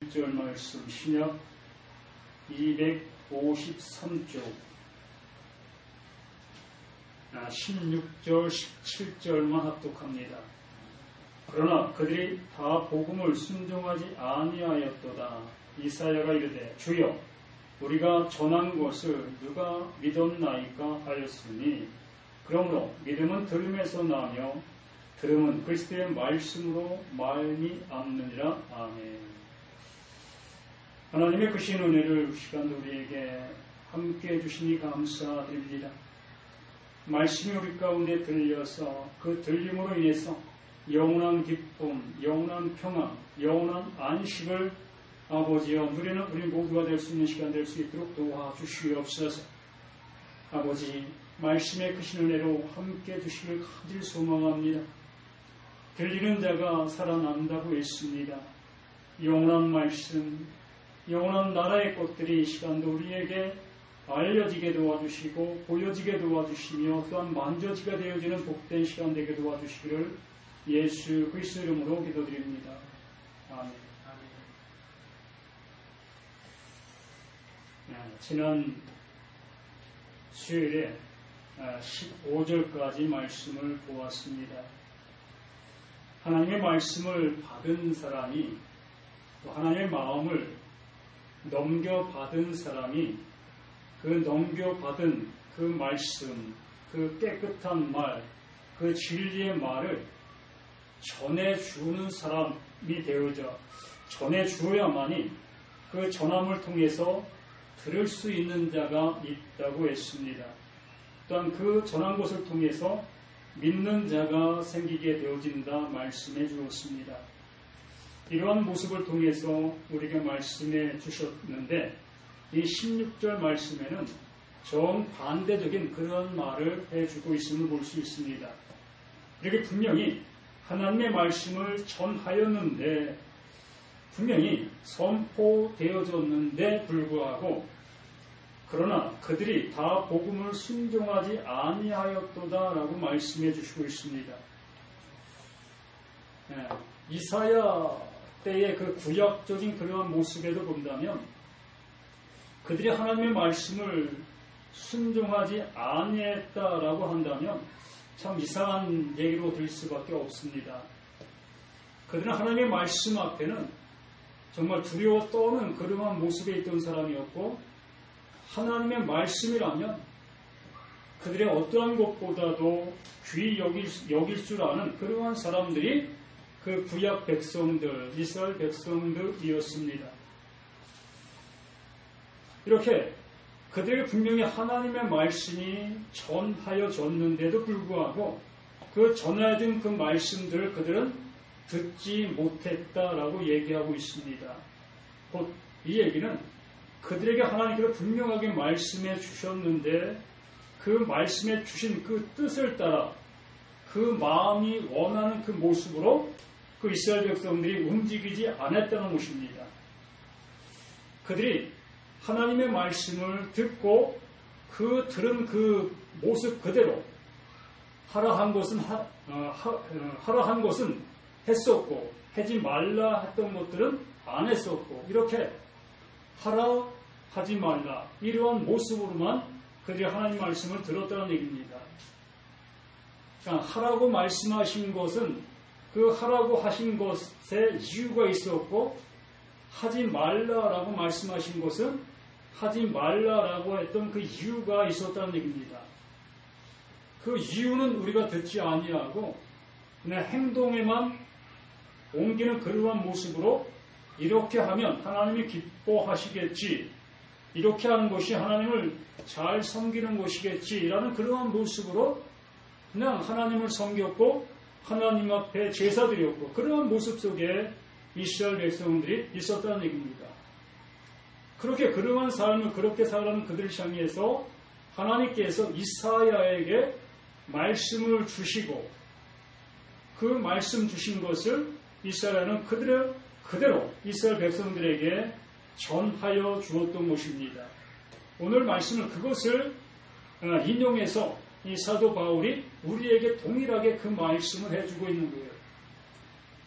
1절 말씀 신약 253쪽 16절 17절만 합독합니다. 그러나 그들이 다 복음을 순종하지 아니하였도다. 이사야가 이르되 주여 우리가 전한 것을 누가 믿었나이까 하였으니 그러므로 믿음은 들음에서 나며 들음은 그리스도의 말씀으로 말미암느니라. 아멘. 하나님의 크신 은혜를 시간 우리에게 함께 해주시니 감사드립니다. 말씀이 우리 가운데 들려서 그 들림으로 인해서 영원한 기쁨, 영원한 평안, 영원한 안식을 아버지여 누리는 우리 모두가 될 수 있는 시간 될 수 있도록 도와주시옵소서. 아버지 말씀의 크신 은혜로 함께 해주시길 간절히 소망합니다. 들리는 자가 살아난다고 했습니다. 영원한 말씀, 영원한 나라의 꽃들이 이 시간도 우리에게 알려지게 도와주시고 보여지게 도와주시며 또한 만져지게 되어지는 복된 시간 되게 도와주시기를 예수 그리스도 이름으로 기도드립니다. 아멘. 지난 수요일에 15절까지 말씀을 보았습니다. 하나님의 말씀을 받은 사람이 또 하나님의 마음을 넘겨받은 사람이 그 넘겨받은 그 말씀, 그 깨끗한 말, 그 진리의 말을 전해주는 사람이 되어져 전해주어야만이 그 전함을 통해서 들을 수 있는 자가 있다고 했습니다. 또한 그 전한 것을 통해서 믿는 자가 생기게 되어진다 말씀해 주었습니다. 이러한 모습을 통해서 우리에게 말씀해 주셨는데 이 16절 말씀에는 정반대적인 그런 말을 해주고 있음을 볼 수 있습니다. 이렇게 분명히 하나님의 말씀을 전하였는데 분명히 선포되어졌는데 불구하고 그러나 그들이 다 복음을 순종하지 아니하였도다라고 말씀해 주시고 있습니다. 이사야 때의 그 구약적인 그러한 모습에도 본다면 그들이 하나님의 말씀을 순종하지 아니했다라고 한다면 참 이상한 얘기로 들릴 수밖에 없습니다. 그들은 하나님의 말씀 앞에는 정말 두려워 떠는 그러한 모습에 있던 사람이었고 하나님의 말씀이라면 그들의 어떠한 것보다도 귀히 여길 줄 아는 그러한 사람들이 그 구약 백성들, 이스라엘 백성들이었습니다. 이렇게 그들에게 분명히 하나님의 말씀이 전하여졌는데도 불구하고 그 전해진 그 말씀들을 그들은 듣지 못했다라고 얘기하고 있습니다. 곧 이 얘기는 그들에게 하나님께서 분명하게 말씀해 주셨는데 그 말씀해 주신 그 뜻을 따라 그 마음이 원하는 그 모습으로 그 이스라엘 백성들이 움직이지 않았다는 것입니다. 그들이 하나님의 말씀을 듣고 그 들은 그 모습 그대로 하라 한 것은 했었고 하지 말라 했던 것들은 안 했었고 이렇게 하라 하지 말라 이러한 모습으로만 그들이 하나님 말씀을 들었다는 얘기입니다. 하라고 말씀하신 것은 그 하라고 하신 것에 이유가 있었고 하지 말라라고 말씀하신 것은 하지 말라라고 했던 그 이유가 있었다는 얘기입니다. 그 이유는 우리가 듣지 아니하고 그냥 행동에만 옮기는 그러한 모습으로 이렇게 하면 하나님이 기뻐하시겠지, 이렇게 하는 것이 하나님을 잘 섬기는 것이겠지라는 그러한 모습으로 그냥 하나님을 섬겼고 하나님 앞에 제사드렸고 그러한 모습 속에 이스라엘 백성들이 있었다는 얘기입니다. 그렇게 그러한 삶을 그렇게 살아가는 그들을 향해서 하나님께서 이사야에게 말씀을 주시고 그 말씀 주신 것을 이사야는 그대로 이스라엘 백성들에게 전하여 주었던 것입니다. 오늘 말씀은 그것을 인용해서 이 사도 바울이 우리에게 동일하게 그 말씀을 해주고 있는 거예요.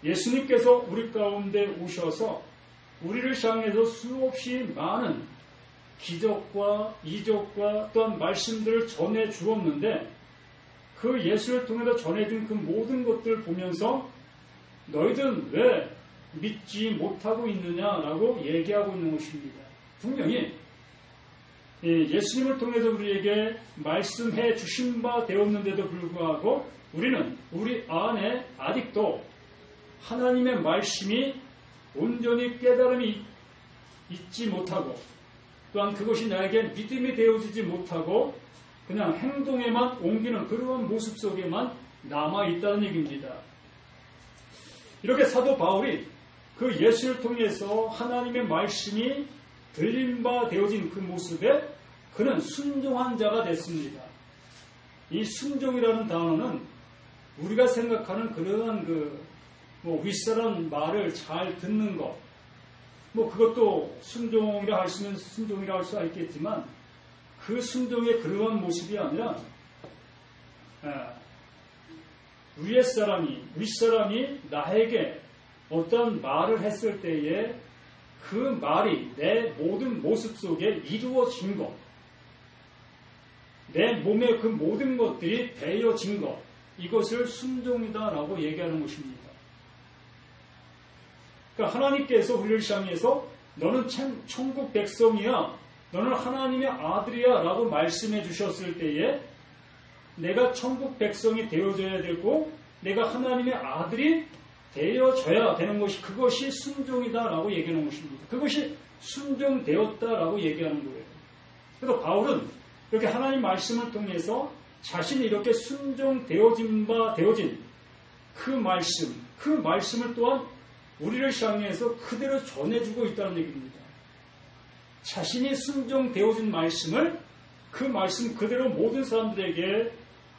예수님께서 우리 가운데 오셔서 우리를 향해서 수없이 많은 기적과 이적과 또한 말씀들을 전해 주었는데 그 예수를 통해서 전해준 그 모든 것들을 보면서 너희들은 왜 믿지 못하고 있느냐라고 얘기하고 있는 것입니다. 분명히 예수님을 통해서 우리에게 말씀해 주신 바 되었는데도 불구하고 우리는 우리 안에 아직도 하나님의 말씀이 온전히 깨달음이 있지 못하고 또한 그것이 나에게 믿음이 되어지지 못하고 그냥 행동에만 옮기는 그러한 모습 속에만 남아있다는 얘기입니다. 이렇게 사도 바울이 그 예수를 통해서 하나님의 말씀이 들린 바 되어진 그 모습에 그는 순종한 자가 됐습니다. 이 순종이라는 단어는 우리가 생각하는 그러한 윗사람 말을 잘 듣는 것, 그것도 순종이라 할 수는 순종이라 할 수가 있겠지만 그 순종의 그러한 모습이 아니라 윗사람이 나에게 어떤 말을 했을 때에 그 말이 내 모든 모습 속에 이루어진 것, 내 몸의 그 모든 것들이 되어진 것, 이것을 순종이다라고 얘기하는 것입니다. 그러니까 하나님께서 우리를 향해서 너는 천국 백성이야, 너는 하나님의 아들이야 라고 말씀해 주셨을 때에 내가 천국 백성이 되어져야 되고 내가 하나님의 아들이 되어져야 되는 것이 그것이 순종이다라고 얘기하는 것입니다. 그것이 순종되었다라고 얘기하는 거예요. 그래서 바울은 이렇게 하나님 말씀을 통해서 자신이 이렇게 순종되어진 바 되어진 그 말씀을 또한 우리를 향해서 그대로 전해주고 있다는 얘기입니다. 자신이 순종되어진 말씀을 그 말씀 그대로 모든 사람들에게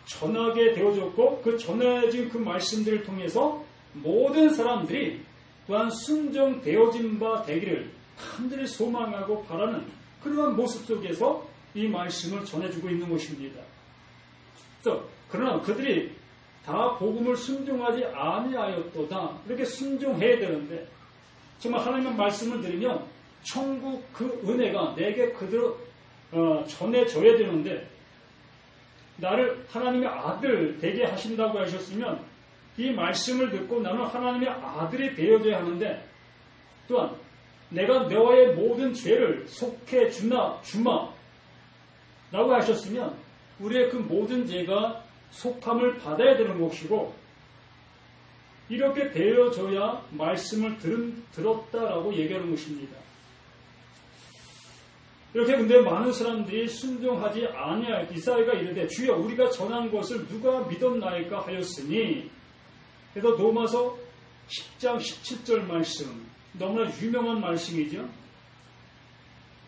전하게 되어졌고 그 전해진 그 말씀들을 통해서 모든 사람들이 또한 순종되어진 바 되기를 간절히 소망하고 바라는 그러한 모습 속에서 이 말씀을 전해주고 있는 것입니다. 그러나 그들이 다 복음을 순종하지 아니하였도다. 이렇게 순종해야 되는데 정말 하나님의 말씀을 들으면 천국 그 은혜가 내게 그대로 전해져야 되는데 나를 하나님의 아들 되게 하신다고 하셨으면 이 말씀을 듣고 나는 하나님의 아들이 되어져야 하는데 또한 내가 너의 모든 죄를 속해 주마 라고 하셨으면 우리의 그 모든 죄가 속함을 받아야 되는 것이고 이렇게 되어져야 말씀을 들었다라고 얘기하는 것입니다. 이렇게 근데 많은 사람들이 순종하지 아니하여 이사야가 이르되 주여 우리가 전한 것을 누가 믿었나이까 하였으니 그래서 로마서 10장 17절 말씀 너무나 유명한 말씀이죠.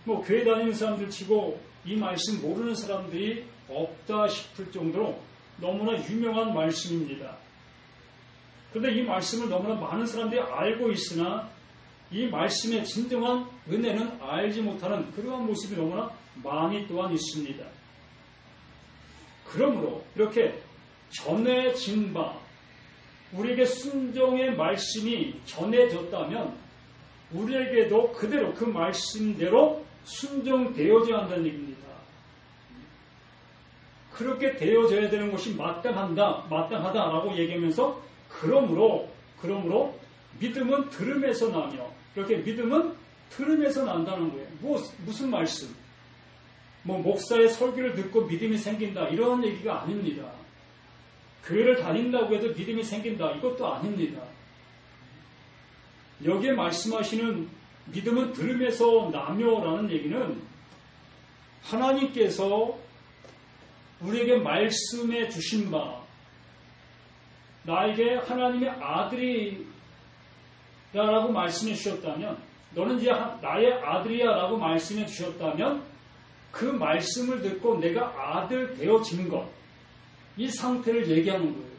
교회 다니는 사람들 치고 이 말씀 모르는 사람들이 없다 싶을 정도로 너무나 유명한 말씀입니다. 그런데 이 말씀을 너무나 많은 사람들이 알고 있으나 이 말씀의 진정한 은혜는 알지 못하는 그러한 모습이 너무나 많이 또한 있습니다. 그러므로 이렇게 전해진 바 우리에게 순종의 말씀이 전해졌다면 우리에게도 그대로 그 말씀대로 순종되어져야 한다는 얘기입니다. 그렇게 되어져야 되는 것이 마땅하다라고 얘기하면서 그러므로 믿음은 들음에서 나며 이렇게 믿음은 들음에서 난다는 거예요. 무슨 말씀? 목사의 설교를 듣고 믿음이 생긴다 이런 얘기가 아닙니다. 교회를 다닌다고 해도 믿음이 생긴다 이것도 아닙니다. 여기에 말씀하시는 믿음은 들음에서 나며라는 얘기는 하나님께서 우리에게 말씀해 주신 바 나에게 하나님의 아들이라고 말씀해 주셨다면 너는 이제 나의 아들이야 라고 말씀해 주셨다면 그 말씀을 듣고 내가 아들 되어진 것 이 상태를 얘기하는 거예요.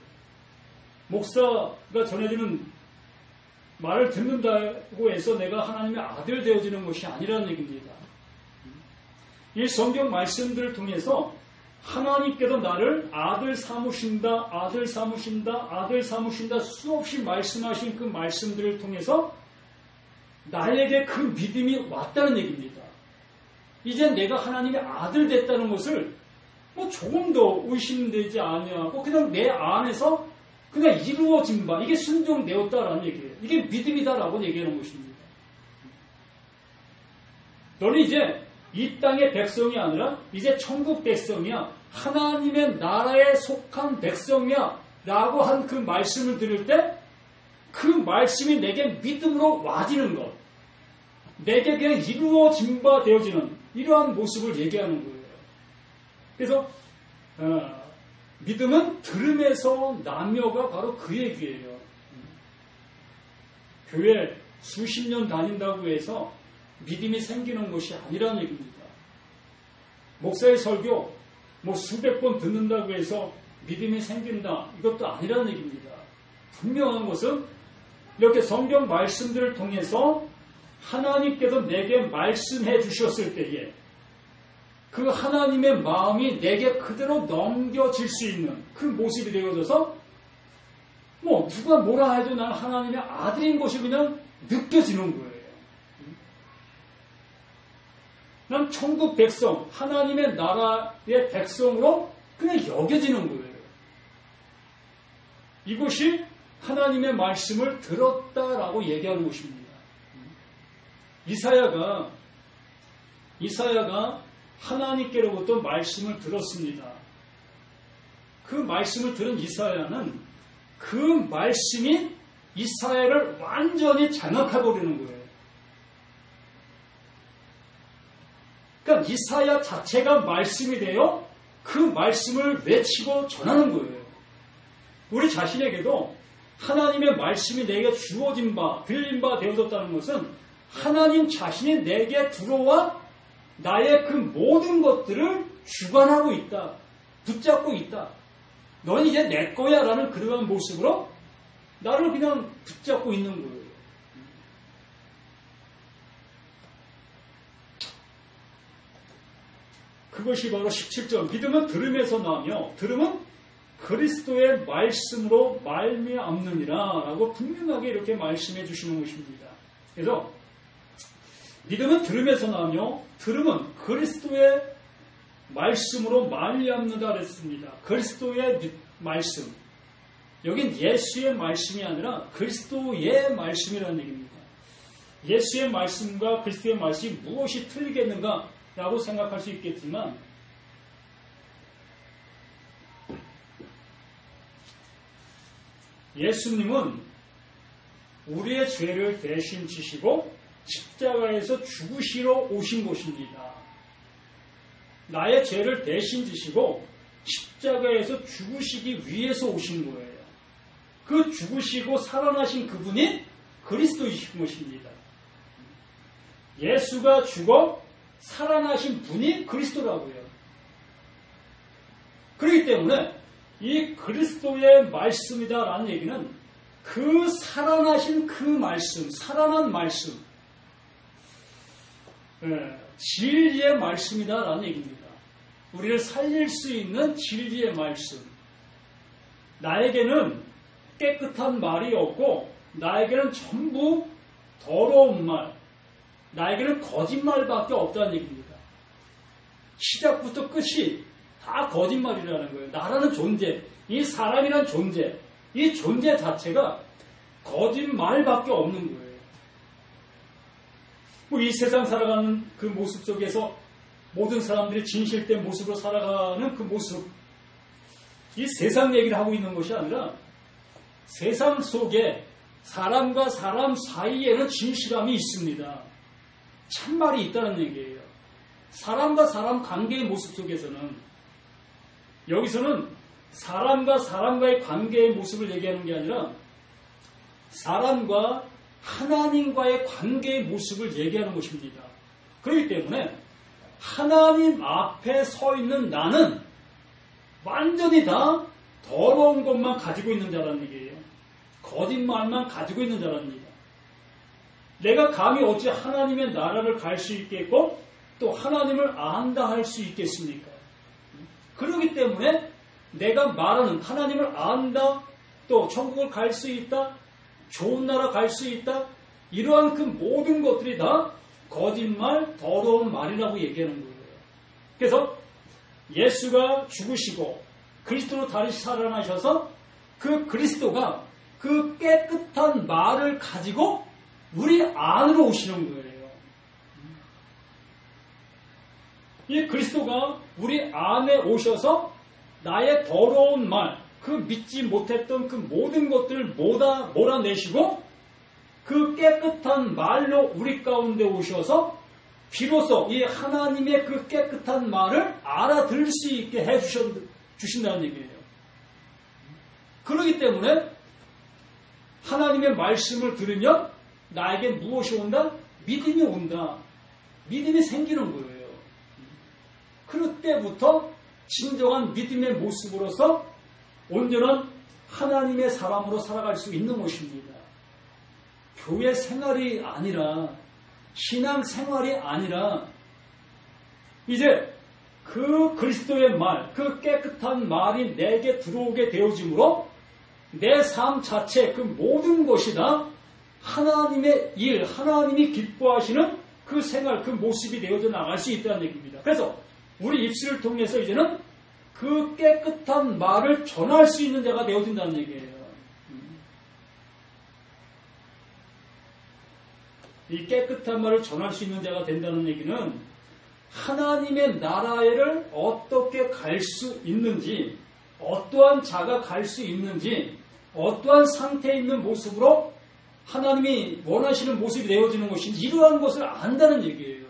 목사가 전해주는 말을 듣는다고 해서 내가 하나님의 아들 되어지는 것이 아니라는 얘기입니다. 이 성경 말씀들을 통해서 하나님께서 나를 아들 삼으신다 수없이 말씀하신 그 말씀들을 통해서 나에게 그 믿음이 왔다는 얘기입니다. 이제 내가 하나님의 아들 됐다는 것을 조금 더 의심되지 아니하고 그냥 내 안에서 그냥 이루어진 바, 이게 순종되었다라는 얘기예요. 이게 믿음이다라고 얘기하는 것입니다. 너는 이제 이 땅의 백성이 아니라 이제 천국 백성이야. 하나님의 나라에 속한 백성이야. 라고 한 그 말씀을 들을 때 그 말씀이 내게 믿음으로 와지는 것. 내게 그냥 이루어진 바 되어지는 이러한 모습을 얘기하는 거예요. 그래서 믿음은 들음에서 나며가 바로 그 얘기예요. 교회 수십 년 다닌다고 해서 믿음이 생기는 것이 아니라는 얘기입니다. 목사의 설교 수백 번 듣는다고 해서 믿음이 생긴다. 이것도 아니라는 얘기입니다. 분명한 것은 이렇게 성경 말씀들을 통해서 하나님께서 내게 말씀해 주셨을 때에 그 하나님의 마음이 내게 그대로 넘겨질 수 있는 그 모습이 되어져서 누가 뭐라 해도 나는 하나님의 아들인 것이 그냥 느껴지는 거예요. 난 천국 백성, 하나님의 나라의 백성으로 그냥 여겨지는 거예요. 이것이 하나님의 말씀을 들었다라고 얘기하는 것입니다. 이사야가 하나님께로부터 말씀을 들었습니다. 그 말씀을 들은 이사야는 그 말씀이 이사야를 완전히 장악해버리는 거예요. 그러니까 이사야 자체가 말씀이 되어 그 말씀을 외치고 전하는 거예요. 우리 자신에게도 하나님의 말씀이 내게 주어진 바, 들린 바 되어졌다는 것은 하나님 자신이 내게 들어와 나의 그 모든 것들을 주관하고 있다. 붙잡고 있다. 넌 이제 내 거야 라는 그러한 모습으로 나를 그냥 붙잡고 있는 거예요. 그것이 바로 17절. 믿음은 들음에서 나며 들음은 그리스도의 말씀으로 말미암느니라 라고 분명하게 이렇게 말씀해 주시는 것입니다. 그래서 믿음은 들음에서 나며 들음은 그리스도의 말씀으로 말미암는다 그랬습니다. 그리스도의 말씀. 여긴 예수의 말씀이 아니라 그리스도의 말씀이라는 얘기입니다. 예수의 말씀과 그리스도의 말씀이 무엇이 틀리겠는가 라고 생각할 수 있겠지만 예수님은 우리의 죄를 대신 지시고 십자가에서 죽으시러 오신 것입니다. 나의 죄를 대신 지시고 십자가에서 죽으시기 위해서 오신 거예요. 그 죽으시고 살아나신 그분이 그리스도이신 것입니다. 예수가 죽어 살아나신 분이 그리스도라고요. 그렇기 때문에 이 그리스도의 말씀이다라는 얘기는 그 살아나신 그 말씀, 살아난 말씀, 진리의 말씀이다라는 얘기입니다. 우리를 살릴 수 있는 진리의 말씀. 나에게는 깨끗한 말이 없고 나에게는 전부 더러운 말, 나에게는 거짓말밖에 없다는 얘기입니다. 시작부터 끝이 다 거짓말이라는 거예요. 나라는 존재, 이 사람이란 존재, 이 존재 자체가 거짓말밖에 없는 거예요. 이 세상 살아가는 그 모습 속에서 모든 사람들이 진실된 모습으로 살아가는 그 모습, 이 세상 얘기를 하고 있는 것이 아니라 세상 속에 사람과 사람 사이에는 진실함이 있습니다. 참말이 있다는 얘기예요. 사람과 사람 관계의 모습 속에서는, 여기서는 사람과 사람과의 관계의 모습을 얘기하는 게 아니라 사람과 하나님과의 관계의 모습을 얘기하는 것입니다. 그렇기 때문에 하나님 앞에 서 있는 나는 완전히 다 더러운 것만 가지고 있는 자라는 얘기예요. 거짓말만 가지고 있는 자라는 얘기예요. 내가 감히 어찌 하나님의 나라를 갈 수 있겠고 또 하나님을 안다 할 수 있겠습니까? 그렇기 때문에 내가 말하는 하나님을 안다, 또 천국을 갈 수 있다, 좋은 나라 갈 수 있다, 이러한 그 모든 것들이 다 거짓말, 더러운 말이라고 얘기하는 거예요. 그래서 예수가 죽으시고 그리스도로 다시 살아나셔서 그 그리스도가 그 깨끗한 말을 가지고 우리 안으로 오시는 거예요. 이 그리스도가 우리 안에 오셔서 나의 더러운 말, 그 믿지 못했던 그 모든 것들을 몰아내시고 그 깨끗한 말로 우리 가운데 오셔서 비로소 이 하나님의 그 깨끗한 말을 알아들을 수 있게 해주신다는 얘기예요. 그렇기 때문에 하나님의 말씀을 들으면 나에게 무엇이 온다? 믿음이 온다. 믿음이 생기는 거예요. 그때부터 진정한 믿음의 모습으로서 온전한 하나님의 사람으로 살아갈 수 있는 것입니다. 교회 생활이 아니라, 신앙 생활이 아니라, 이제 그 그리스도의 말, 그 깨끗한 말이 내게 들어오게 되어지므로 내 삶 자체 그 모든 것이 다 하나님의 일, 하나님이 기뻐하시는 그 생활, 그 모습이 되어져 나갈 수 있다는 얘기입니다. 그래서 우리 입술을 통해서 이제는 그 깨끗한 말을 전할 수 있는 자가 되어진다는 얘기예요. 이 깨끗한 말을 전할 수 있는 자가 된다는 얘기는 하나님의 나라를 어떻게 갈 수 있는지, 어떠한 자가 갈 수 있는지, 어떠한 상태에 있는 모습으로 하나님이 원하시는 모습이 되어지는 것인지 이러한 것을 안다는 얘기예요.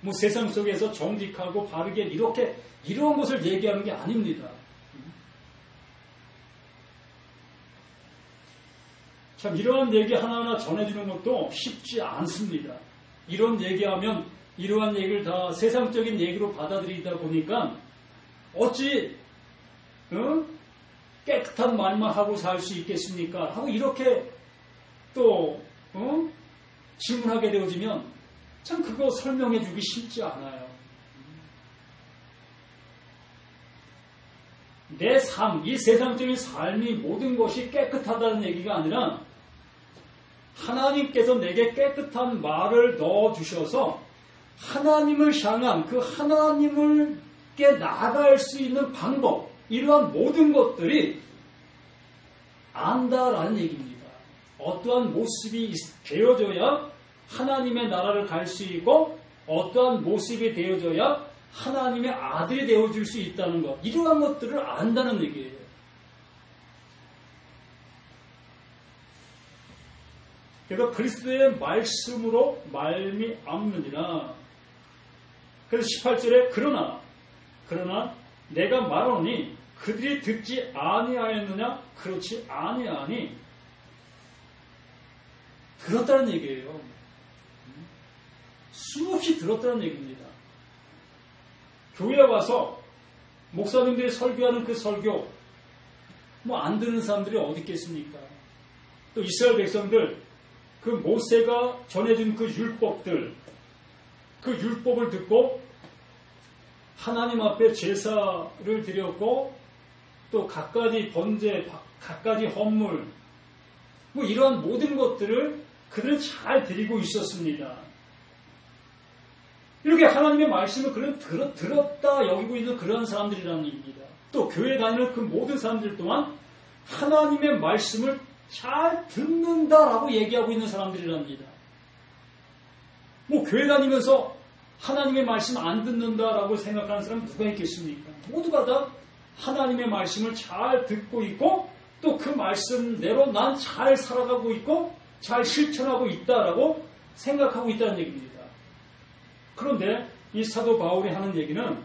뭐 세상 속에서 정직하고 바르게 이렇게 이러한 것을 얘기하는 게 아닙니다. 참 이러한 얘기 하나하나 전해주는 것도 쉽지 않습니다. 이런 얘기하면 이러한 얘기를 다 세상적인 얘기로 받아들이다 보니까 어찌 깨끗한 말만 하고 살 수 있겠습니까? 하고 이렇게 또 질문하게 되어지면 참 그거 설명해 주기 쉽지 않아요. 내 삶, 이 세상적인 삶이 모든 것이 깨끗하다는 얘기가 아니라 하나님께서 내게 깨끗한 말을 넣어주셔서 하나님을 향한 그 하나님께 나아갈 수 있는 방법, 이러한 모든 것들이 안다라는 얘기입니다. 어떠한 모습이 되어져야 하나님의 나라를 갈 수 있고 어떠한 모습이 되어져야 하나님의 아들이 되어줄 수 있다는 것, 이러한 것들을 안다는 얘기예요. 그래서 그리스도의 말씀으로 말미암느니라. 그래서 18절에 그러나 내가 말하노니 그들이 듣지 아니하였느냐? 그렇지 아니하니. 들었다는 얘기예요. 수없이 들었다는 얘기입니다. 교회에 와서 목사님들이 설교하는 그 설교 안 듣는 사람들이 어디 있겠습니까? 또 이스라엘 백성들 그 모세가 전해준 그 율법들, 그 율법을 듣고 하나님 앞에 제사를 드렸고 또 갖가지 번제, 갖가지 헌물 이러한 모든 것들을 그들은 잘 드리고 있었습니다. 이렇게 하나님의 말씀을 그는 들었다 여기고 있는 그러한 사람들이라는 얘기입니다. 또 교회 다니는 그 모든 사람들 또한 하나님의 말씀을 잘 듣는다라고 얘기하고 있는 사람들이랍니다. 교회 다니면서 하나님의 말씀 안 듣는다라고 생각하는 사람 누가 있겠습니까? 모두가 다 하나님의 말씀을 잘 듣고 있고 또 그 말씀대로 난 잘 살아가고 있고 잘 실천하고 있다라고 생각하고 있다는 얘기입니다. 그런데 이 사도 바울이 하는 얘기는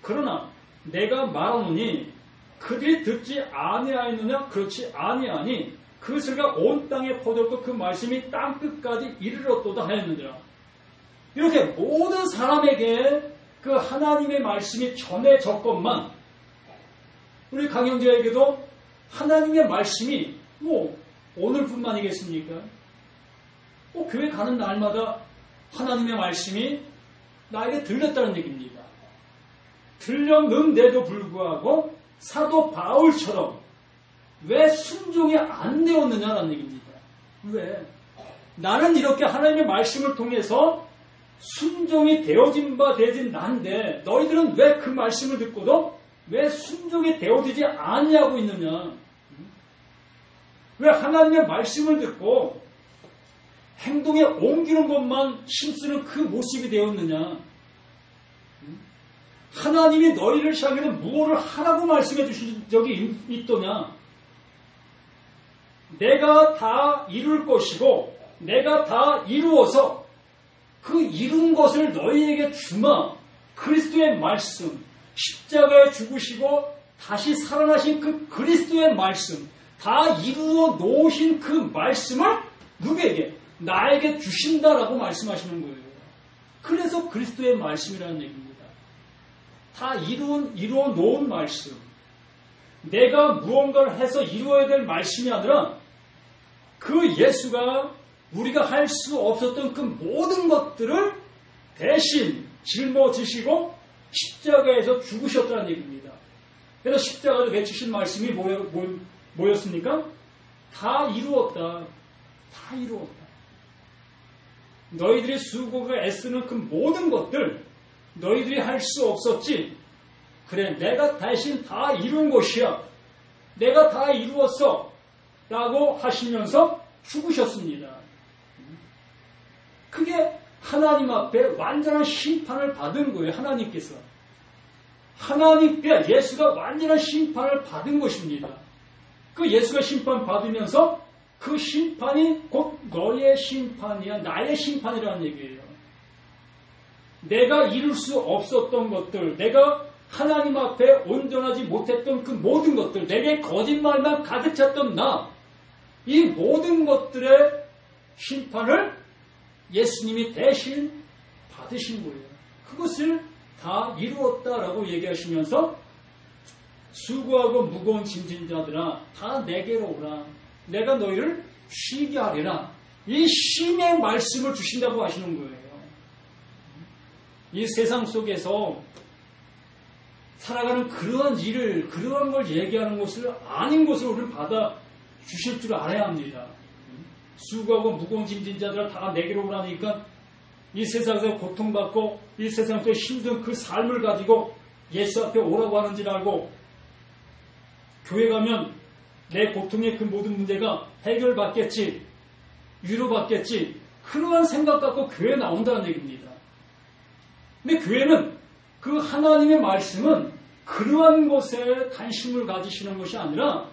그러나 내가 말하노니 그들이 듣지 아니하였느냐? 그렇지 아니하니 그것을가 온 땅에 퍼졌고 그 말씀이 땅끝까지 이르렀도다 하였느니라. 이렇게 모든 사람에게 그 하나님의 말씀이 전해졌건만 우리 강영재에게도 하나님의 말씀이 오늘뿐만이겠습니까? 교회 가는 날마다 하나님의 말씀이 나에게 들렸다는 얘기입니다. 들렸는데도 불구하고 사도 바울처럼 왜 순종이 안 되었느냐라는 얘기입니다. 왜? 나는 이렇게 하나님의 말씀을 통해서 순종이 되어진 바 되진 난데 너희들은 왜 그 말씀을 듣고도 왜 순종이 되어지지 아니하고 있느냐? 왜 하나님의 말씀을 듣고 행동에 옮기는 것만 힘쓰는 그 모습이 되었느냐? 하나님이 너희를 향해서 무엇을 하라고 말씀해 주신 적이 있더냐? 내가 다 이룰 것이고 내가 다 이루어서 그 이룬 것을 너희에게 주마. 그리스도의 말씀, 십자가에 죽으시고 다시 살아나신 그 그리스도의 말씀, 다 이루어 놓으신 그 말씀을 누구에게? 나에게 주신다라고 말씀하시는 거예요. 그래서 그리스도의 말씀이라는 얘기입니다. 다 이루어 놓은 말씀. 내가 무언가를 해서 이루어야 될 말씀이 아니라 그 예수가 우리가 할 수 없었던 그 모든 것들을 대신 짊어지시고 십자가에서 죽으셨다는 얘기입니다. 그래서 십자가에서 외치신 말씀이 뭐였습니까? 다 이루었다. 다 이루었다. 너희들이 수고가 애쓰는 그 모든 것들 너희들이 할 수 없었지. 그래, 내가 대신 다 이룬 것이야. 내가 다 이루었어. 라고 하시면서 죽으셨습니다. 그게 하나님 앞에 완전한 심판을 받은 거예요. 하나님께서. 하나님께 예수가 완전한 심판을 받은 것입니다. 그 예수가 심판 받으면서 그 심판이 곧 너의 심판이야. 나의 심판이라는 얘기예요. 내가 이룰 수 없었던 것들, 내가 하나님 앞에 온전하지 못했던 그 모든 것들, 내게 거짓말만 가득 찼던 나, 이 모든 것들의 심판을 예수님이 대신 받으신 거예요. 그것을 다 이루었다라고 얘기하시면서 수고하고 무거운 짐진 자들아 다 내게로 오라. 내가 너희를 쉬게 하리라. 이 쉼의 말씀을 주신다고 하시는 거예요. 이 세상 속에서 살아가는 그러한 일을, 그러한 걸 얘기하는 것을 아닌 것을 우리를 받아 주실 줄 알아야 합니다. 수고하고 무거운 짐진 자들아 다 내게로 오라니까 이 세상에서 고통받고 이 세상에서 힘든 그 삶을 가지고 예수 앞에 오라고 하는 줄 알고 교회 가면 내 고통의 그 모든 문제가 해결받겠지, 위로받겠지, 그러한 생각 갖고 교회에 나온다는 얘기입니다. 근데 교회는 그 하나님의 말씀은 그러한 것에 관심을 가지시는 것이 아니라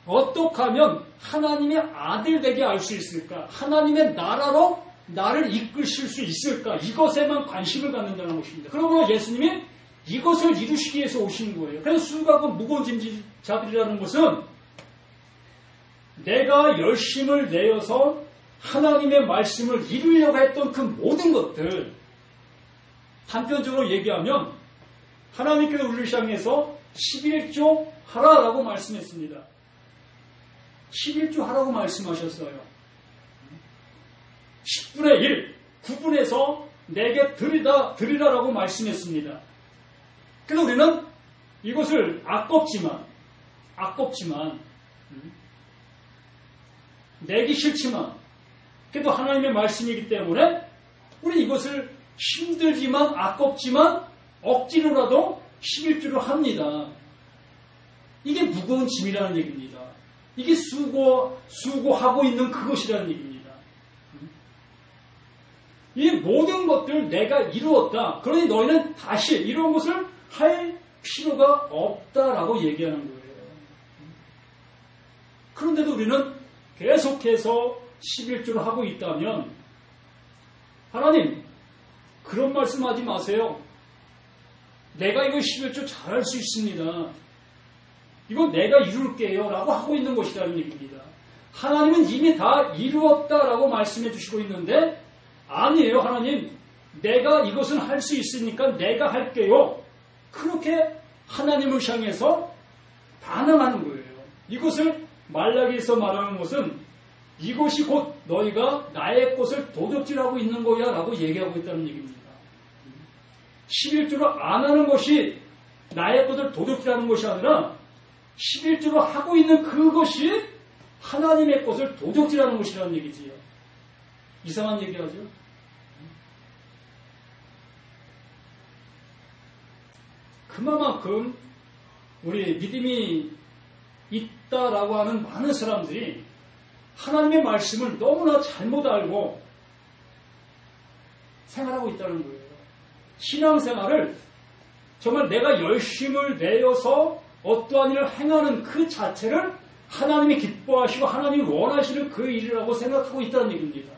어떻게 하면 하나님의 아들 되게 알 수 있을까? 하나님의 나라로 나를 이끄실 수 있을까? 이것에만 관심을 갖는다는 것입니다. 그러므로 예수님이 이것을 이루시기 위해서 오신 거예요. 그래서 수고하고 무거운 짐진 자들이라는 것은 내가 열심을 내어서 하나님의 말씀을 이루려고 했던 그 모든 것들, 단편적으로 얘기하면 하나님께서 우리를 향해서 11조 하라라고 말씀했습니다. 11조 하라고 말씀하셨어요. 10분의 1, 9분에서 내게 드리라라고 말씀했습니다. 그래서 우리는 이것을 아깝지만 내기 싫지만 그래도 하나님의 말씀이기 때문에 우리 이것을 힘들지만 아깝지만 억지로라도 11조를 합니다. 이게 무거운 짐이라는 얘기입니다. 이게 수고하고 있는 그것이라는 얘기입니다. 이 모든 것들을 내가 이루었다. 그러니 너희는 다시 이런 것을 할 필요가 없다라고 얘기하는 거예요. 그런데도 우리는 계속해서 11조를 하고 있다면 하나님 그런 말씀하지 마세요. 내가 이거 11조 잘할 수 있습니다. 이거 내가 이룰게요 라고 하고 있는 것이라는 얘기입니다. 하나님은 이미 다 이루었다라고 말씀해 주시고 있는데 아니에요. 하나님 내가 이것은 할 수 있으니까 내가 할게요. 그렇게 하나님을 향해서 반응하는 거예요. 이것을 말라기에서 말하는 것은 이것이 곧 너희가 나의 것을 도둑질하고 있는 거야 라고 얘기하고 있다는 얘기입니다. 11조를 안 하는 것이 나의 것을 도둑질하는 것이 아니라 11조를 하고 있는 그것이 하나님의 것을 도적질하는 것이라는 얘기지요. 이상한 얘기하죠. 그만큼 우리 믿음이 있다라고 하는 많은 사람들이 하나님의 말씀을 너무나 잘못 알고 생활하고 있다는 거예요. 신앙생활을 정말 내가 열심을 내어서 어떠한 일을 행하는 그 자체를 하나님이 기뻐하시고 하나님이 원하시는 그 일이라고 생각하고 있다는 얘기입니다.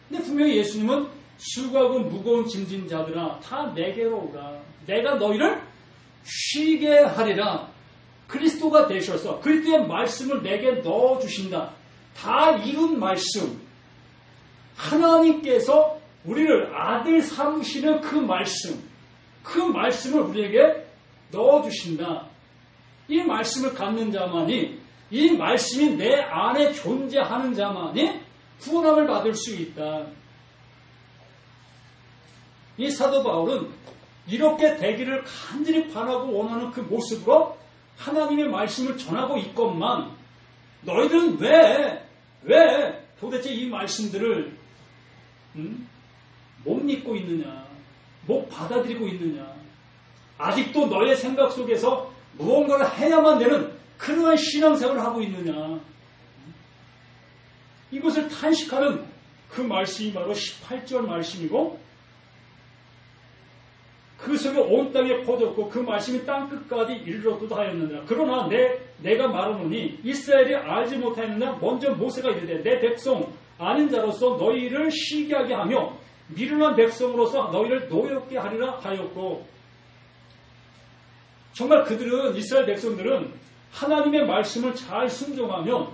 근데 분명히 예수님은 수고하고 무거운 짐진 자들아 다 내게로 오라. 내가 너희를 쉬게 하리라. 그리스도가 되셔서 그리스도의 말씀을 내게 넣어주신다. 다 이룬 말씀. 하나님께서 우리를 아들 삼으시는 그 말씀을 우리에게 넣어주신다. 이 말씀을 갖는 자만이, 이 말씀이 내 안에 존재하는 자만이 구원함을 받을 수 있다. 이 사도 바울은 이렇게 되기를 간절히 바라고 원하는 그 모습으로 하나님의 말씀을 전하고 있건만 너희들은 왜 도대체 이 말씀들을 못 믿고 있느냐, 못 받아들이고 있느냐, 아직도 너의 생각 속에서 무언가를 해야만 되는 그러한 신앙생활을 하고 있느냐. 이것을 탄식하는 그 말씀이 바로 18절 말씀이고 그 속에 온 땅에 퍼졌고 그 말씀이 땅끝까지 이르렀도다 하였느니라. 그러나 내가 말하노니 이스라엘이 알지 못하였느냐. 먼저 모세가 이르되 내 백성 아닌 자로서 너희를 쉬게 하게 하며 미련한 백성으로서 너희를 노엽게 하리라 하였고, 정말 이스라엘 백성들은 하나님의 말씀을 잘 순종하면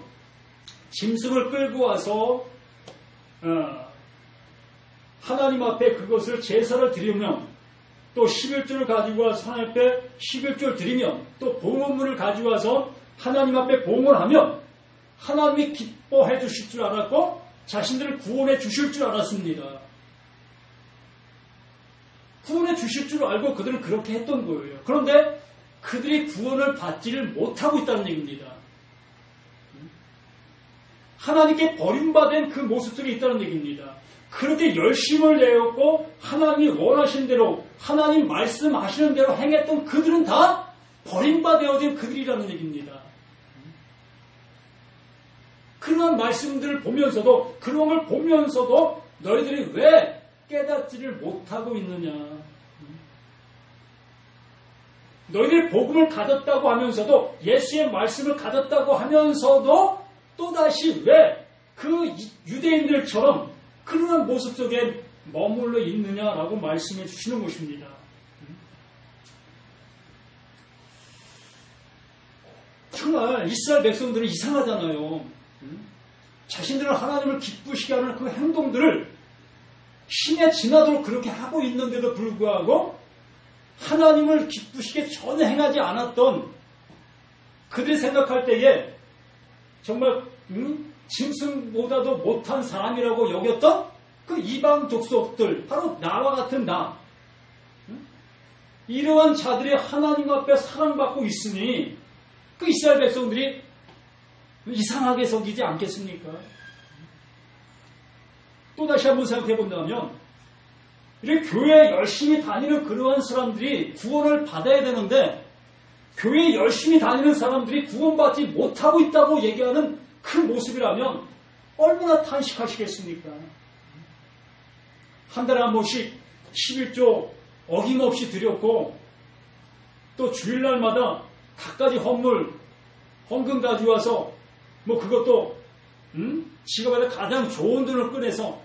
짐승을 끌고 와서 하나님 앞에 그것을 제사를 드리면, 또 11조를 가지고 와서 하나님 앞에 11조를 드리면, 또 봉헌물을 가지고 와서 하나님 앞에 봉헌하면 하나님이 기뻐해 주실 줄 알았고 자신들을 구원해 주실 줄 알았습니다. 구원해 주실 줄 알고 그들은 그렇게 했던 거예요. 그런데 그들이 구원을 받지를 못하고 있다는 얘기입니다. 하나님께 버림받은 그 모습들이 있다는 얘기입니다. 그렇게 열심을 내었고 하나님이 원하시는 대로 하나님 말씀하시는 대로 행했던 그들은 다 버림받아진 그들이라는 얘기입니다. 그러한 말씀들을 보면서도, 그런 걸 보면서도 너희들이 왜 깨닫지를 못하고 있느냐. 너희들이 복음을 가졌다고 하면서도, 예수의 말씀을 가졌다고 하면서도 또다시 왜 그 유대인들처럼 그러한 모습 속에 머물러 있느냐라고 말씀해 주시는 것입니다. 정말 이스라엘 백성들은 이상하잖아요. 자신들은 하나님을 기쁘시게 하는 그 행동들을 신에 지나도록 그렇게 하고 있는데도 불구하고 하나님을 기쁘시게 전혀 행하지 않았던, 그들이 생각할 때에 정말 짐승보다도 못한 사람이라고 여겼던 그 이방 족속들, 바로 나와 같은 나, 이러한 자들이 하나님 앞에 사랑받고 있으니 그 이스라엘 백성들이 이상하게 속이지 않겠습니까? 또다시 한번 생각해 본다면, 이렇게 교회에 열심히 다니는 그러한 사람들이 구원을 받아야 되는데, 교회에 열심히 다니는 사람들이 구원받지 못하고 있다고 얘기하는 그 모습이라면 얼마나 탄식하시겠습니까? 한 달에 한 번씩 11조 어김없이 드렸고, 또 주일날마다 갖가지 헌금 가져와서 그것도 지갑에다 가장 좋은 돈을 꺼내서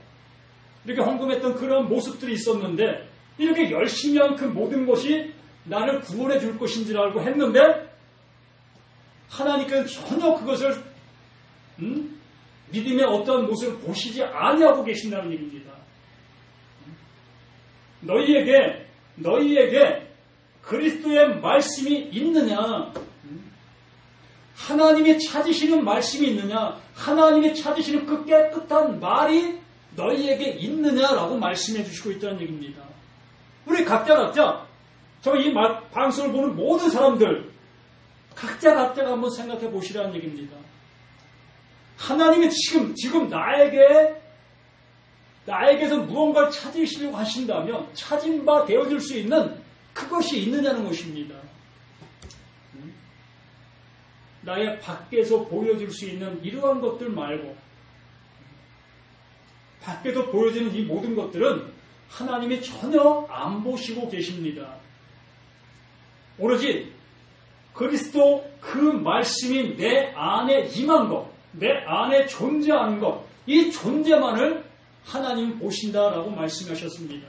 이렇게 헌금했던 그런 모습들이 있었는데, 이렇게 열심히 한 그 모든 것이 나를 구원해 줄 것인 줄 알고 했는데 하나님께서는 전혀 그것을 믿음의 어떠한 모습을 보시지 아니하고 계신다는 얘기입니다. 너희에게 그리스도의 말씀이 있느냐, 하나님이 찾으시는 말씀이 있느냐, 하나님이 찾으시는 그 깨끗한 말이 너희에게 있느냐라고 말씀해 주시고 있다는 얘기입니다. 우리 각자 정말 이 방송을 보는 모든 사람들 각자가 한번 생각해 보시라는 얘기입니다. 하나님이 지금 나에게서 무언가를 찾으시려고 하신다면 찾은 바 되어질 수 있는 그것이 있느냐는 것입니다. 나의 밖에서 보여줄 수 있는 이러한 것들 말고 밖에서 보여지는 이 모든 것들은 하나님이 전혀 안 보시고 계십니다. 오로지 그리스도 그 말씀이 내 안에 임한 것, 내 안에 존재하는 것, 이 존재만을 하나님 보신다라고 말씀하셨습니다.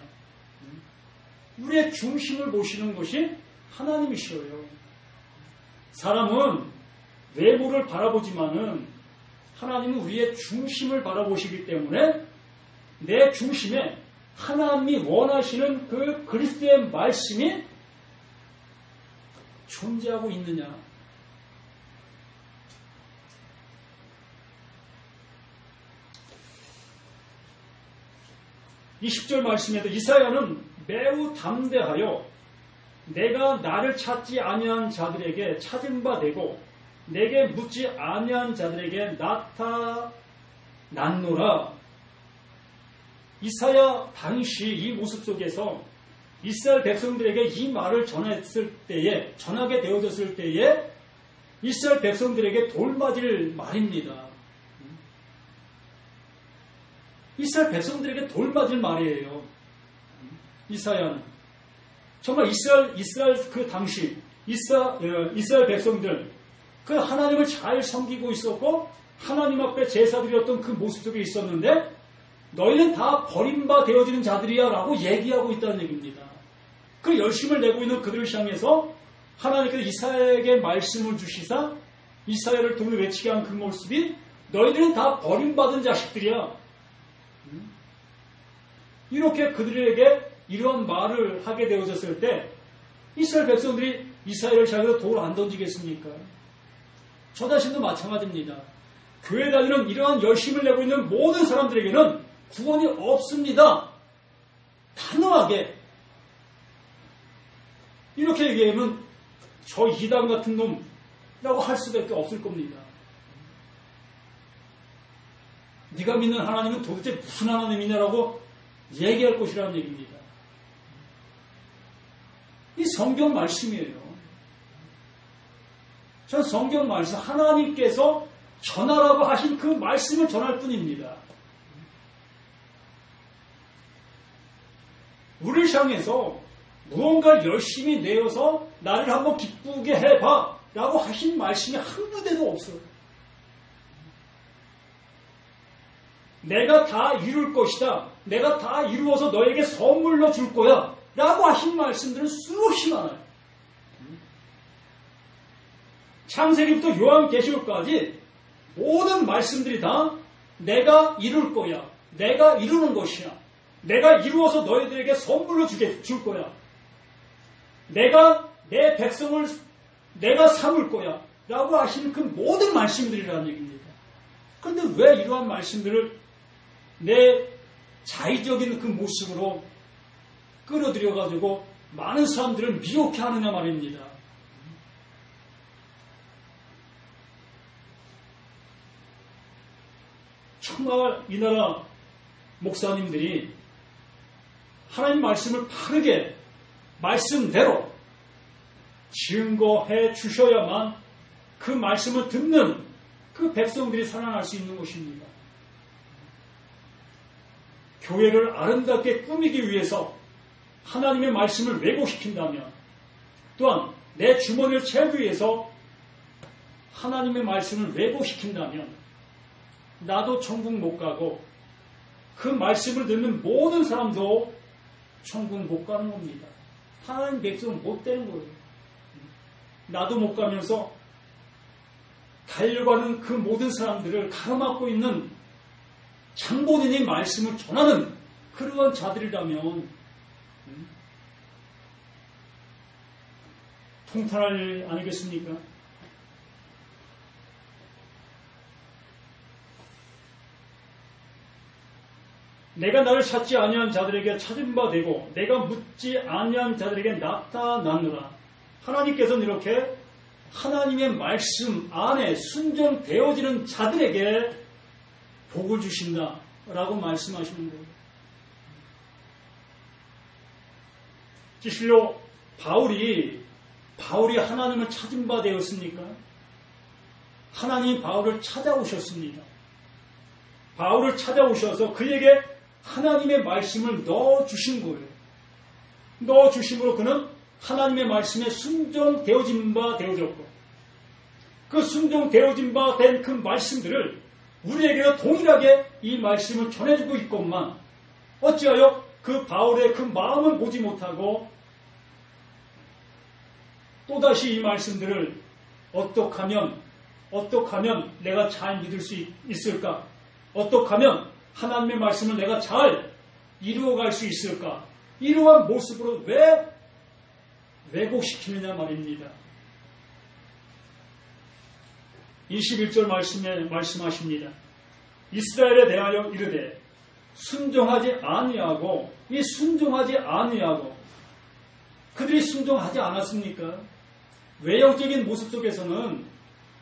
우리의 중심을 보시는 것이 하나님이셔요. 사람은 외모를 바라보지만은 하나님은 우리의 중심을 바라보시기 때문에 내 중심에 하나님이 원하시는 그 그리스도의 말씀이 존재하고 있느냐. 이 10절 말씀에도 이사야는 매우 담대하여 내가 나를 찾지 아니한 자들에게 찾은 바 되고 내게 묻지 아니한 자들에게 나타났노라. 이사야 당시 이 모습 속에서 이스라엘 백성들에게 이 말을 전하게 되어졌을 때에 이스라엘 백성들에게 돌맞을 말입니다. 이스라엘 백성들에게 돌맞을 말이에요. 이사야는 정말 이스라엘 그 당시 이스라엘 백성들 그 하나님을 잘 섬기고 있었고 하나님 앞에 제사드렸던 그 모습 속에 있었는데 너희는 다 버림바 되어지는 자들이야 라고 얘기하고 있다는 얘기입니다. 그 열심을 내고 있는 그들을 향해서 하나님께서 이사야에게 말씀을 주시사 이사야를 등을 외치게 한 그 모습이 너희들은 다 버림받은 자식들이야. 이렇게 그들에게 이러한 말을 하게 되어졌을 때 이스라엘 백성들이 이사야를 향해서 돌을 안 던지겠습니까? 저 자신도 마찬가지입니다. 교회 다니는 이러한 열심을 내고 있는 모든 사람들에게는 구원이 없습니다. 단호하게 이렇게 얘기하면 저 이단 같은 놈이라고 할 수밖에 없을 겁니다. 네가 믿는 하나님은 도대체 무슨 하나님이냐라고 얘기할 것이라는 얘기입니다. 이 성경 말씀이에요. 전 성경 말씀 하나님께서 전하라고 하신 그 말씀을 전할 뿐입니다. 우리를 향해서 무언가 열심히 내어서 나를 한번 기쁘게 해봐 라고 하신 말씀이 한 군데도 없어요. 내가 다 이룰 것이다. 내가 다 이루어서 너에게 선물로 줄 거야 라고 하신 말씀들은 수없이 많아요. 창세기부터 요한계시록까지 모든 말씀들이 다 내가 이룰 거야. 내가 이루는 것이야. 내가 이루어서 너희들에게 선물로 줄 거야. 내가 내 백성을 내가 삼을 거야. 라고 하시는 그 모든 말씀들이라는 얘기입니다. 그런데 왜 이러한 말씀들을 내 자의적인 그 모습으로 끌어들여가지고 많은 사람들을 미혹해 하느냐 말입니다. 정말 이 나라 목사님들이 하나님 말씀을 바르게 말씀대로 증거해 주셔야만 그 말씀을 듣는 그 백성들이 살아날 수 있는 것입니다. 교회를 아름답게 꾸미기 위해서 하나님의 말씀을 왜곡시킨다면 또한 내 주머니를 채우기 위해서 하나님의 말씀을 왜곡시킨다면 나도 천국 못 가고 그 말씀을 듣는 모든 사람도 천국 못 가는 겁니다. 하나님 백성은 못 되는 거예요. 나도 못 가면서 가려고 하는 그 모든 사람들을 가로막고 있는 장본인의 말씀을 전하는 그러한 자들이라면 통탄할 일 아니겠습니까? 내가 나를 찾지 아니한 자들에게 찾은 바 되고 내가 묻지 아니한 자들에게 나타나느라. 하나님께서는 이렇게 하나님의 말씀 안에 순종되어지는 자들에게 복을 주신다라고 말씀하시는 거예요. 실로 바울이 하나님을 찾은 바 되었습니까? 하나님이 바울을 찾아오셨습니다. 바울을 찾아오셔서 그에게 하나님의 말씀을 넣어주신 거예요. 넣어주심으로 그는 하나님의 말씀에 순종되어진 바 되어졌고, 그 순종되어진 바 된 그 말씀들을 우리에게도 동일하게 이 말씀을 전해주고 있건만 어찌하여 그 바울의 그 마음을 보지 못하고 또다시 이 말씀들을 어떻게 하면 내가 잘 믿을 수 있을까? 어떻게 하면 하나님의 말씀을 내가 잘 이루어갈 수 있을까? 이러한 모습으로 왜 왜곡시키느냐 말입니다. 21절 말씀에 말씀하십니다. 이스라엘에 대하여 이르되 순종하지 아니하고 그들이 순종하지 않았습니까? 외형적인 모습 속에서는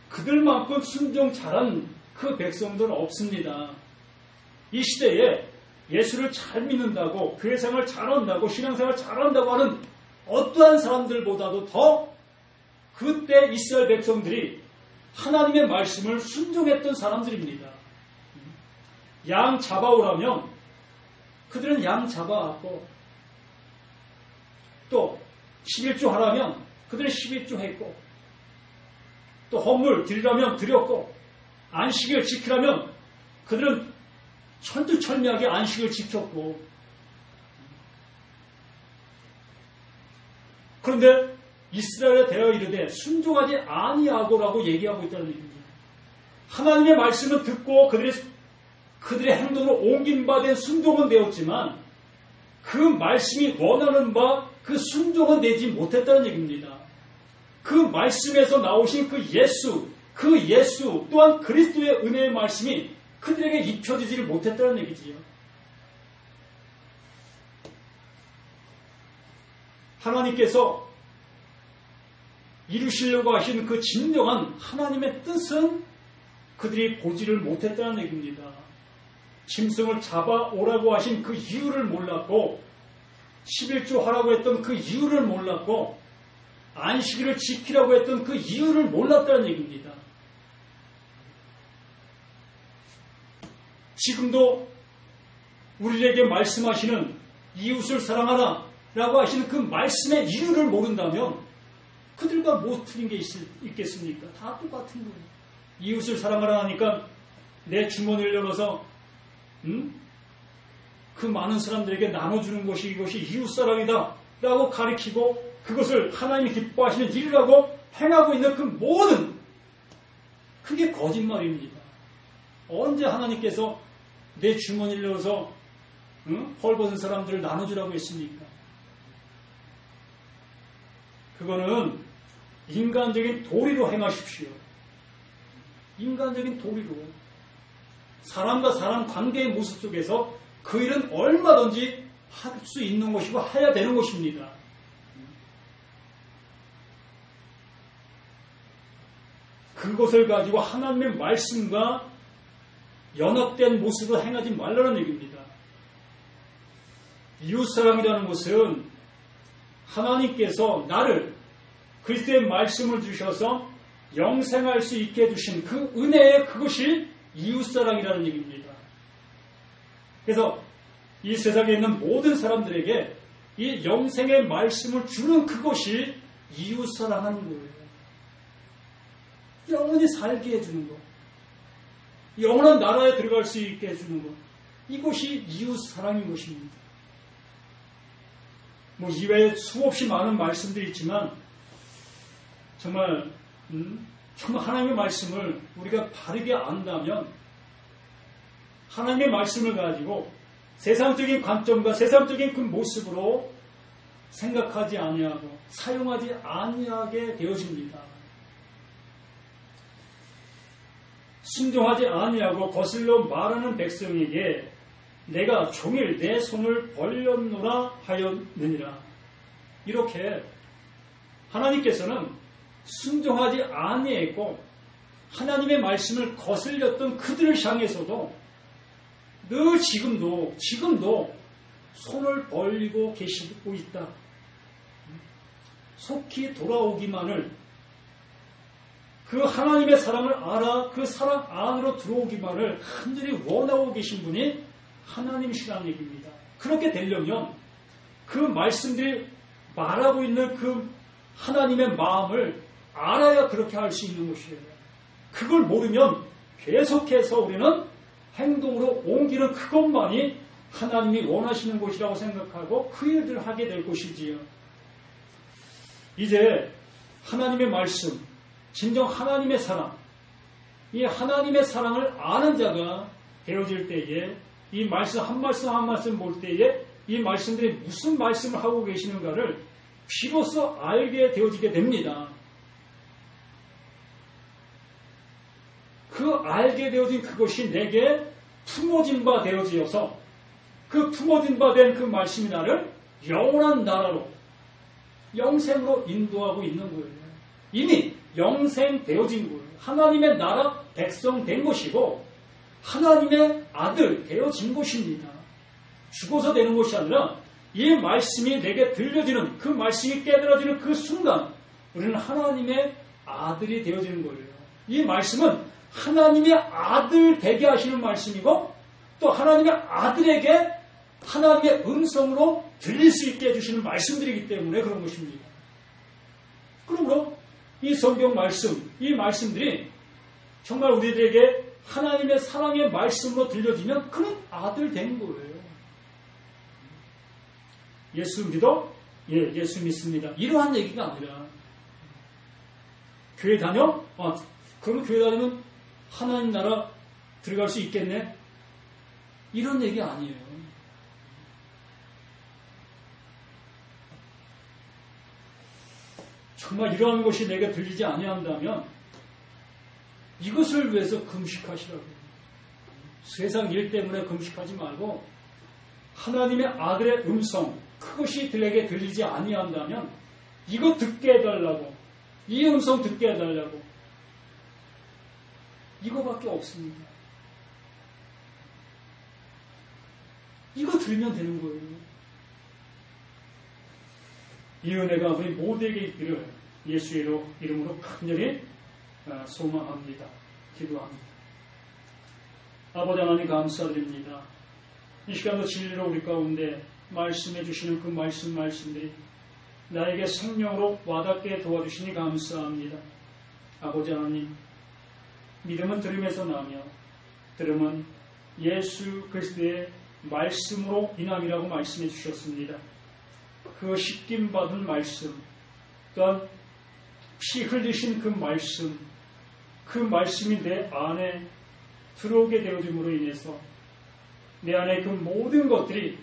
그들만큼 순종 잘한 그 백성들은 없습니다. 이 시대에 예수를 잘 믿는다고, 교회 생활 잘한다고, 신앙생활 잘한다고 하는 어떠한 사람들보다도 더 그때 이스라엘 백성들이 하나님의 말씀을 순종했던 사람들입니다. 양 잡아오라면 그들은 양 잡아왔고, 또 11조 하라면 그들은 11조 했고, 또 헌물 드리라면 드렸고, 안식을 지키라면 그들은 천두철미하게 안식을 지켰고, 그런데 이스라엘에 대하여 이르되 순종하지 아니하고라고 얘기하고 있다는 얘기입니다. 하나님의 말씀을 듣고 그들의 행동으로 옮긴 바 된 순종은 되었지만 그 말씀이 원하는 바 그 순종은 되지 못했다는 얘기입니다. 그 말씀에서 나오신 그 예수 또한 그리스도의 은혜의 말씀이 그들에게 입혀지지를 못했다는 얘기지요. 하나님께서 이루시려고 하신 그 진정한 하나님의 뜻은 그들이 보지를 못했다는 얘기입니다. 짐승을 잡아오라고 하신 그 이유를 몰랐고, 11조 하라고 했던 그 이유를 몰랐고, 안식일을 지키라고 했던 그 이유를 몰랐다는 얘기입니다. 지금도 우리에게 말씀하시는 이웃을 사랑하라 라고 하시는 그 말씀의 이유를 모른다면 그들과 뭐 틀린 게 있겠습니까? 다 똑같은 거예요. 이웃을 사랑하라 하니까 내 주머니를 열어서 그 많은 사람들에게 나눠주는 것이 이것이 이웃사랑이다 라고 가리키고 그것을 하나님이 기뻐하시는 일이라고 행하고 있는 그 모든, 그게 거짓말입니다. 언제 하나님께서 내 주머니를 열어서 헐벗은 사람들을 나눠주라고 했습니까? 그거는 인간적인 도리로 행하십시오. 인간적인 도리로. 사람과 사람 관계의 모습 속에서 그 일은 얼마든지 할 수 있는 것이고 해야 되는 것입니다. 그것을 가지고 하나님의 말씀과 연합된 모습으로 행하지 말라는 얘기입니다. 이웃사랑이라는 것은 하나님께서 나를 그리스도의 말씀을 주셔서 영생할 수 있게 해주신 그 은혜의 그것이 이웃사랑이라는 얘기입니다. 그래서 이 세상에 있는 모든 사람들에게 이 영생의 말씀을 주는 그것이 이웃사랑하는 거예요. 영원히 살게 해주는 것, 영원한 나라에 들어갈 수 있게 해주는 것, 이것이 이웃사랑인 것입니다. 이외에 수없이 많은 말씀들이 있지만 정말 하나님의 말씀을 우리가 바르게 안다면 하나님의 말씀을 가지고 세상적인 관점과 세상적인 그 모습으로 생각하지 아니하고 사용하지 아니하게 되어집니다. 순종하지 아니하고 거슬러 말하는 백성에게 내가 종일 내 손을 벌렸노라 하였느니라. 이렇게 하나님께서는 순종하지 아니했고 하나님의 말씀을 거슬렸던 그들을 향해서도 늘 지금도 손을 벌리고 계시고 있다. 속히 돌아오기만을, 그 하나님의 사랑을 알아 그 사랑 안으로 들어오기만을 간절히 원하고 계신 분이 하나님이시라는 얘기입니다. 그렇게 되려면 그 말씀들이 말하고 있는 그 하나님의 마음을 알아야 그렇게 할 수 있는 것이에요. 그걸 모르면 계속해서 우리는 행동으로 옮기는 그것만이 하나님이 원하시는 것이라고 생각하고 그 일들을 하게 될 것이지요. 이제 하나님의 말씀, 진정 하나님의 사랑, 이 하나님의 사랑을 아는 자가 되어질 때에 이 말씀 한 말씀 볼 때에 이 말씀들이 무슨 말씀을 하고 계시는가를 비로소 알게 되어지게 됩니다. 그 알게 되어진 그것이 내게 품어진 바 되어지어서 그 품어진 바 된 그 말씀이 나를 영원한 나라로, 영생으로 인도하고 있는 거예요. 이미 영생되어진 거예요. 하나님의 나라 백성 된 것이고 하나님의 아들 되어진 것입니다. 죽어서 되는 것이 아니라 이 말씀이 내게 들려지는, 그 말씀이 깨달아지는 그 순간 우리는 하나님의 아들이 되어지는 거예요. 이 말씀은 하나님의 아들 되게 하시는 말씀이고 또 하나님의 아들에게 하나님의 음성으로 들릴 수 있게 해주시는 말씀들이기 때문에 그런 것입니다. 그러므로 이 성경 말씀, 이 말씀들이 정말 우리들에게 하나님의 사랑의 말씀으로 들려지면 그는 아들 된 거예요. 예수 믿어? 예, 예수 믿습니다. 이러한 얘기가 아니라 교회 다녀? 그러면 교회 다니면 하나님 나라 들어갈 수 있겠네? 이런 얘기 아니에요. 정말 이러한 것이 내게 들리지 아니한다면 이것을 위해서 금식하시라고. 세상 일 때문에 금식하지 말고 하나님의 아들의 음성, 그것이 내게 들리지 아니한다면 이거 듣게 해달라고, 이 음성 듣게 해달라고, 이거밖에 없습니다. 이거 들으면 되는 거예요. 이 은혜가 우리 모두에게 있기를 예수의 이름으로 간절히 소망합니다. 기도합니다. 아버지 하나님 감사드립니다. 이 시간도 진리로 우리 가운데 말씀해 주시는 그 말씀들이 나에게 생명으로 와닿게 도와주시니 감사합니다. 아버지 하나님, 믿음은 들음에서 나며 들음은 예수 그리스도의 말씀으로 인함이라고 말씀해 주셨습니다. 그 십김 받은 말씀, 또한 피 흘리신 그 말씀이 내 안에 들어오게 되어짐으로 인해서 내 안에 그 모든 것들이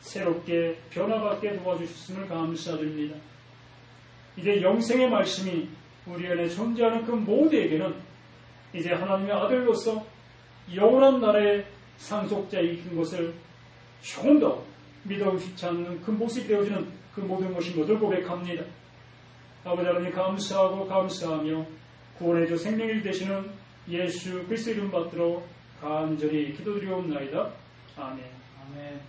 새롭게 변화받게 도와주셨음을 감사드립니다. 이제 영생의 말씀이 우리 안에 존재하는 그 모두에게는 이제 하나님의 아들로서 영원한 나라의 상속자이신 것을 조금 더 믿어주지 않는 그 모습이 되어지는 그 모든 것인 것을 고백합니다. 아버지 하나님 감사하고 감사하며 구원해줘 생명이 되시는 예수 그리스도 이름 받들어 간절히 기도드리옵나이다. 아멘. 아멘.